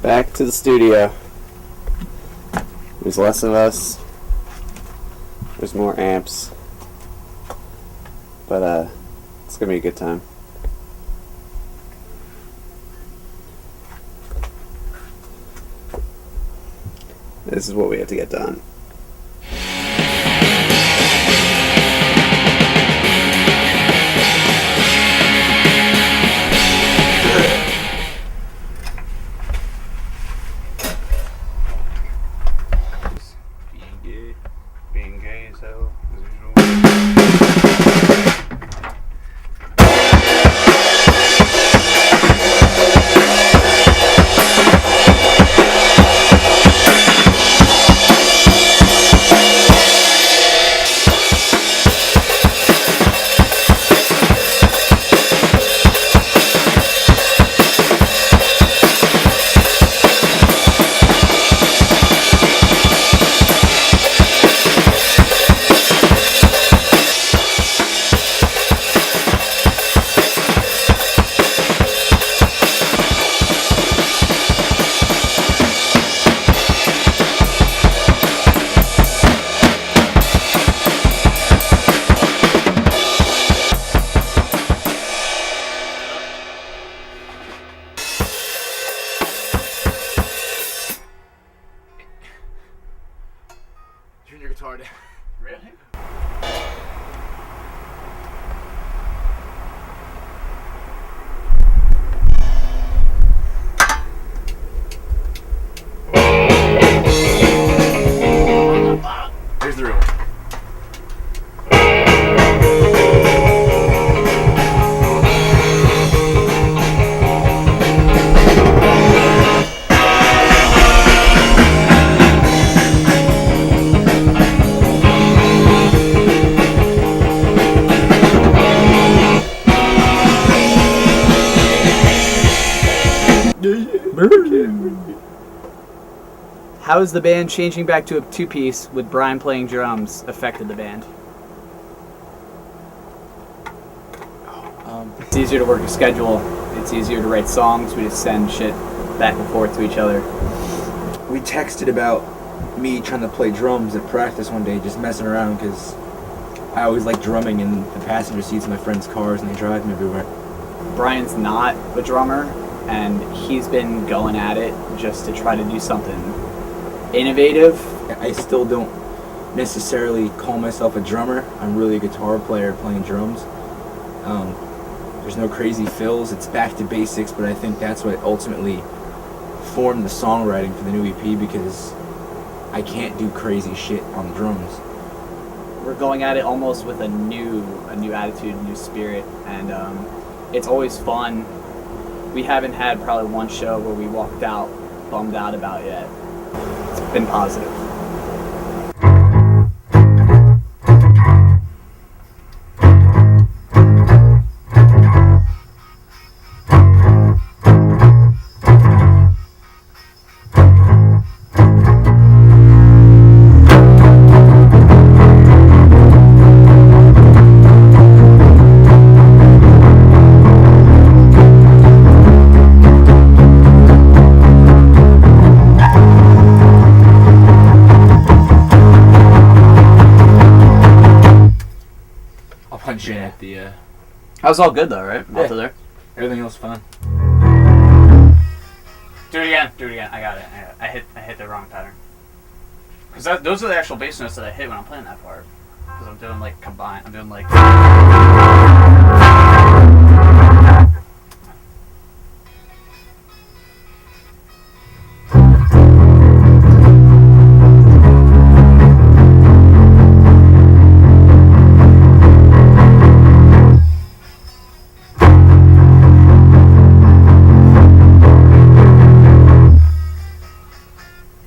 Back to the studio. There's less of us. There's more amps. But it's gonna be a good time. This is what we have to get done. Being gay as hell, as usual. Turn your guitar down. Really? Here's the real one. How has the band changing back to a two-piece with Brian playing drums affected the band? It's easier to work a schedule. It's easier to write songs. We just send shit back and forth to each other. We texted about me trying to play drums at practice one day, just messing around, because I always like drumming in the passenger seats of my friends' cars and they drive me everywhere. Brian's not a drummer, and he's been going at it just to try to do something innovative. I still don't necessarily call myself a drummer. I'm really a guitar player playing drums. There's no crazy fills. It's back to basics, but I think that's what ultimately formed the songwriting for the new EP, because I can't do crazy shit on drums. We're going at it almost with a new attitude, a new spirit, and it's always fun. We haven't had probably one show where we walked out bummed out about yet. It's been positive. Punch in at the. That was all good though, right? Yeah. All to there. Everything else fine. Do it again. I got it. I hit the wrong pattern. Because those are the actual bass notes that I hit when I'm playing that part. Because I'm doing like combined. I'm doing like.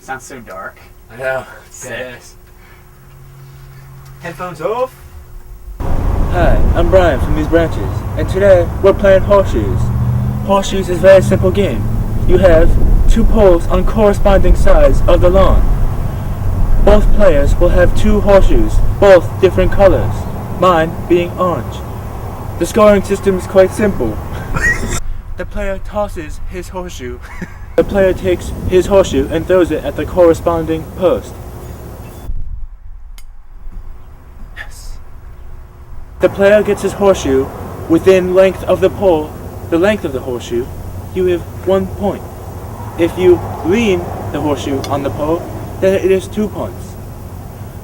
Sounds so dark. I know. Sick. Headphones off. Hi, I'm Brian from these branches, and today we're playing horseshoes. Horseshoes is a very simple game. You have two poles on corresponding sides of the lawn. Both players will have two horseshoes, both different colors, mine being orange. The scoring system is quite simple. The player tosses his horseshoe The player takes his horseshoe and throws it at the corresponding post. Yes. The player gets his horseshoe within length of the pole, the length of the horseshoe, you have 1 point. If you lean the horseshoe on the pole, then it is 2 points.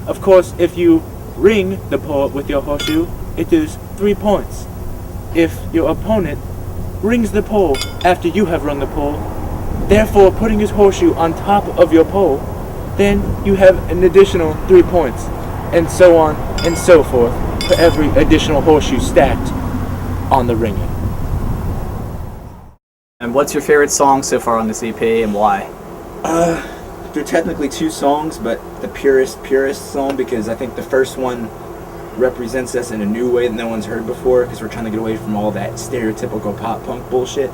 Of course, if you ring the pole with your horseshoe, it is 3 points. If your opponent rings the pole after you have run the pole, therefore putting his horseshoe on top of your pole, then you have an additional 3 points, and so on and so forth for every additional horseshoe stacked on the ringer. And what's your favorite song so far on this EP and why? They're technically 2 songs, but the purest song, because I think the first one represents us in a new way that no one's heard before, because we're trying to get away from all that stereotypical pop punk bullshit.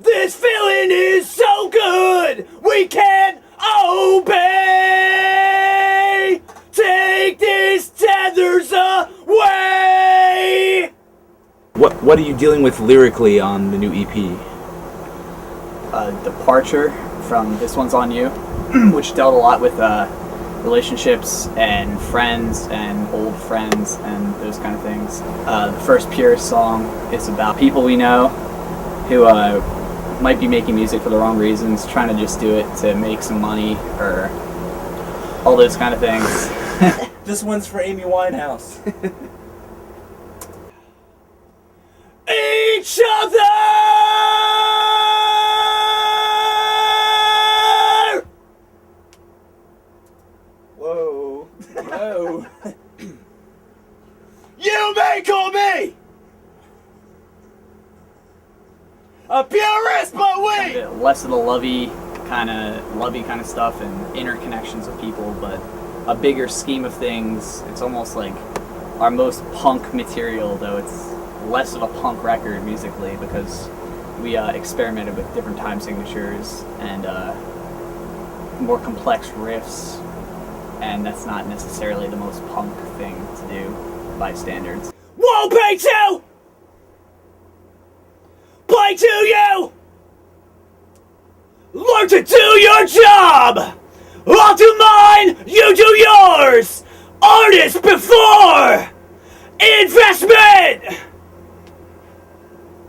This feeling is so good, we can't obey. Take these tethers away. What are you dealing with lyrically on the new EP? Departure from This One's On You, which dealt a lot with relationships and friends and old friends and those kind of things. The first Purist song is about people we know who might be making music for the wrong reasons, trying to just do it to make some money or all those kind of things. This one's for Amy Winehouse. Each other. Whoa. Whoa. You may call me a purist, but we. Less of the lovey kind of stuff and interconnections of people, but a bigger scheme of things. It's almost like our most punk material, though it's less of a punk record musically because we experimented with different time signatures and more complex riffs, and that's not necessarily the most punk thing to do by standards. Won't pay to play to you. Learn to do your job. I'll do mine, you do yours. Artist before investment.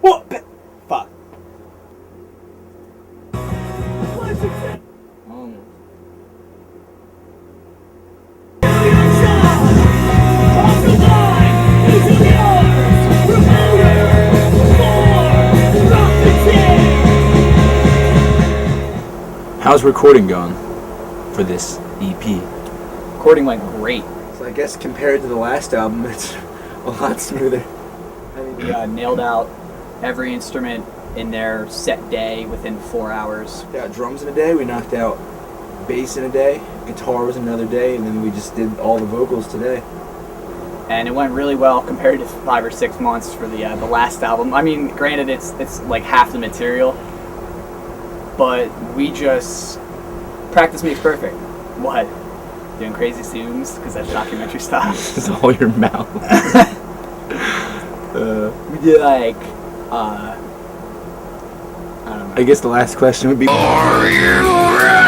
What? Fuck. How's recording going for this EP? Recording went great. So I guess compared to the last album, it's a lot smoother. We nailed out every instrument in their set day within 4 hours. We got drums in a day, we knocked out bass in a day, guitar was another day, and then we just did all the vocals today. And it went really well compared to 5 or 6 months for the last album. I mean, granted, it's like half the material, but we just practice makes perfect. What? Doing crazy zooms because that's documentary stuff. It's all your mouth. We did like I don't know. I guess the last question would be. Are you ready?